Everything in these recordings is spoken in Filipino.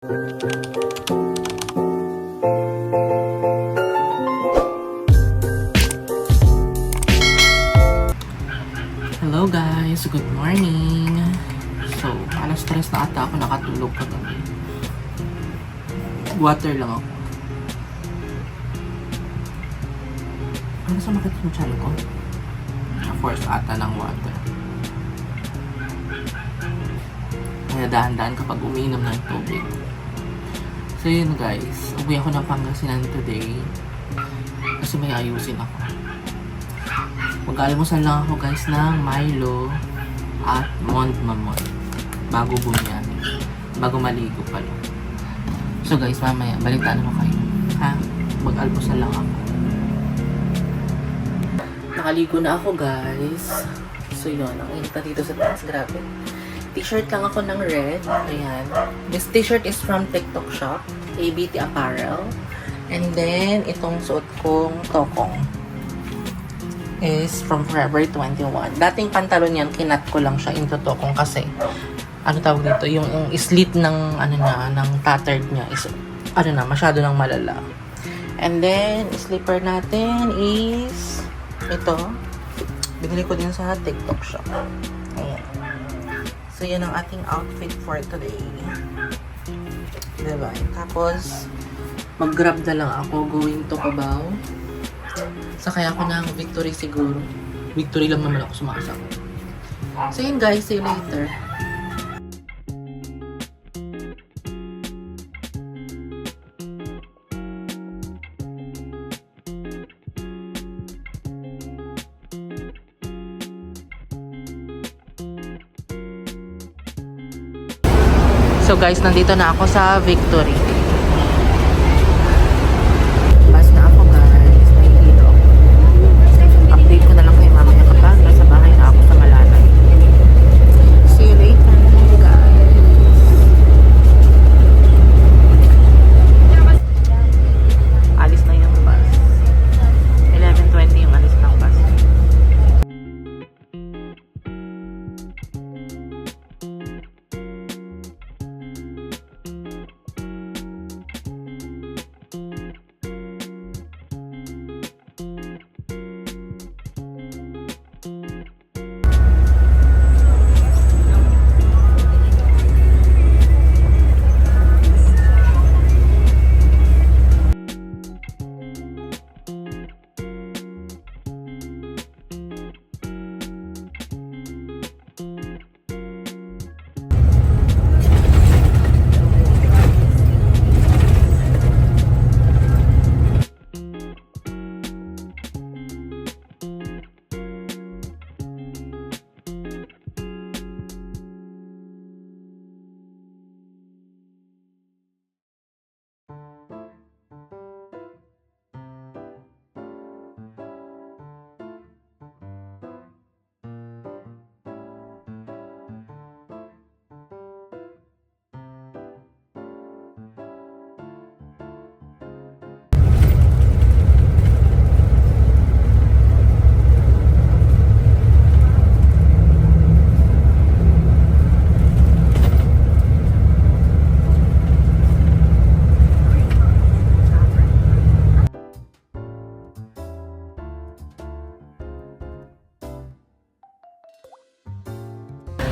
Hello guys, good morning. So, alas 3 na ata ako nakatulog kagabi. Water lang ako. Ano sa makita yung channel ko? Na-force ata ng water. Kaya dahan-dahan kapag umiinom ng tubig. So yun guys, uwi ako ng Pangasinan today. Kasi may ayusin ako. Mag-almusal lang ako guys ng Milo at Mond Mamon bago bumiyan, bago maligo pala. So guys, mamaya balitaan ko kayo, ha? Mag-almusal lang ako. Nakaligo na ako guys. So yun, ang init na dito sa taas, grabe. T-shirt lang ako ng red. Ayan. This t-shirt is from TikTok shop, ABT Apparel. And then itong suot kong tokong is from Forever 21. Dating pantalon yan, kinat ko lang siya into tokong kasi ano tawag dito, yung slit ng ano na, ng tattered niya is ano na, masyado nang malala. And then slipper natin is ito. Binili ko din sa TikTok shop. Ayan. So yan ang ating outfit for today. Diba? Tapos mag-grab na lang ako going to Cubao. Sakay ako ng Victory siguro. Victory lang naman ako sumakasama. So yun guys, see you later. So guys, nandito na ako sa Victory. Bus na ako guys. Nahihilo ako. Update ko na lang kayo mamaya kapag nasa bahay na ako sa Malalay. See you later guys. Alis na yung bus. 11:20 yung alis ng bus.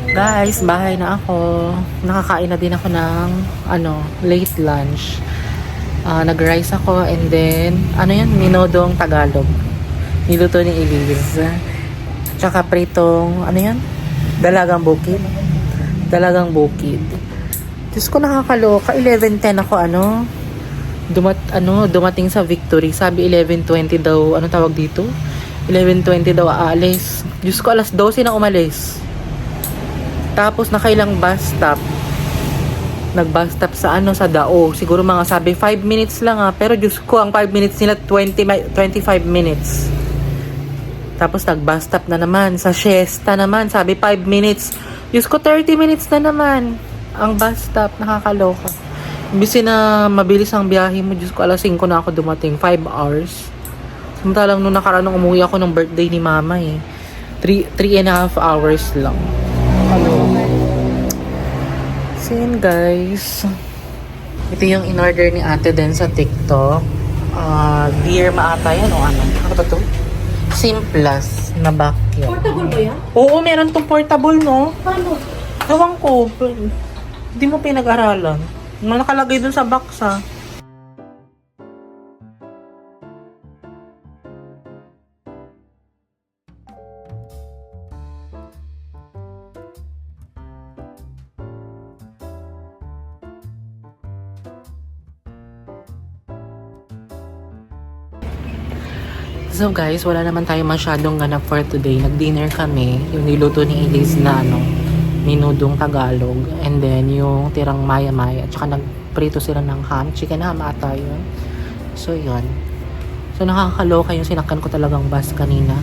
Guys, bahay na ako. Nakakain na din ako ng late lunch. Nag-rice ako and then yan? Minodong Tagalog. Niluto ni Elise. Tsaka pritong yan? Dalagang bukid. Dalagang bukid. Diyos ko, nakakaloka. 11:10 ako dumating sa Victory. Sabi 11:20 daw, tawag dito? 11:20 daw aalis. Diyos ko, alas 12 na umalis. Tapos nakailang bus stop. Nag-bus stop sa sa Dao. Siguro mga sabi 5 minutes lang pero Diyos ko, ang 5 minutes nila 25 minutes. Tapos nag-bus stop na naman sa Siesta naman, sabi 5 minutes. Diyos ko, 30 minutes na naman ang bus stop. Nakakaloka. Imbis na mabilis ang biyahe mo, Diyos ko, alas 5 na ako dumating, 5 hours. Samantalang nung nakaraan umuwi ako ng birthday ni mama 3.5 hours lang. So yun guys, Ito yung in-order ni ate din sa TikTok. Dear maata yan o ano? Ano ba to? Simplas na vacuum. Portable ba yan? Oo, meron tong portable, no? Paano? Ewan ko. Hindi mo pinag-aralan. Nakalagay dun sa box, ha? So guys, wala naman tayo masyadong ganap for today. Nag-dinner kami. Yung niluto ni Elise na minudong Tagalog. And then yung tirang maya-maya. At saka nagprito sila ng ham. Chicken ham ata yun. So yun. So nakakaloka yung sinakyan ko talagang bus kanina.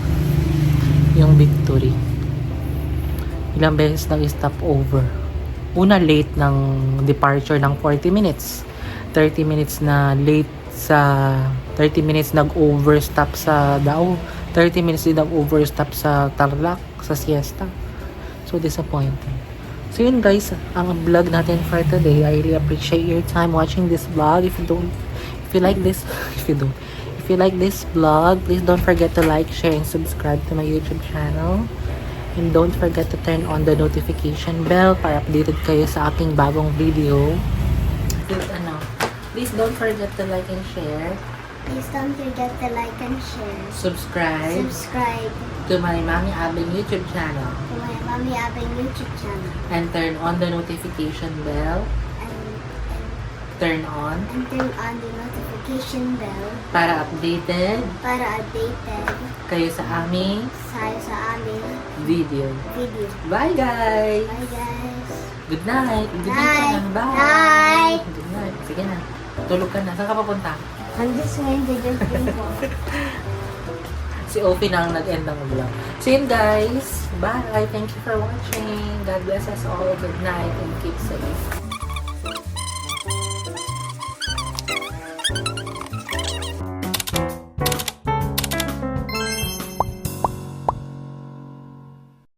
Yung Victory. Ilang beses nag-stop over. Una late ng departure ng 40 minutes. 30 minutes na late sa 30 minutes nag-overstop sa Dao. 30 minutes din nag-overstop sa Tarlac, sa Siesta. So disappointing. So yun guys, ang vlog natin for today. I really appreciate your time watching this vlog. If you like this vlog, please don't forget to like, share, and subscribe to my YouTube channel. And don't forget to turn on the notification bell para updated kayo sa aking bagong video. Please don't forget to like and share. Please don't forget to like and share. Subscribe to my Mami Abing YouTube channel. To my Mommy Abing YouTube channel. And turn on the notification bell. Turn on And turn on the notification bell para updated para updated kayo sa aming sa aming video. video. Bye guys! Bye guys! Good night! Good Night. night! Bye! Night. Good night! Sige na. Tulog ka na. Saan ka papunta? I'm just going to just go. Si Opie na ang nag-end ng vlog. So yun guys. Bye! Thank you for watching. God bless us all. Good night and keep safe.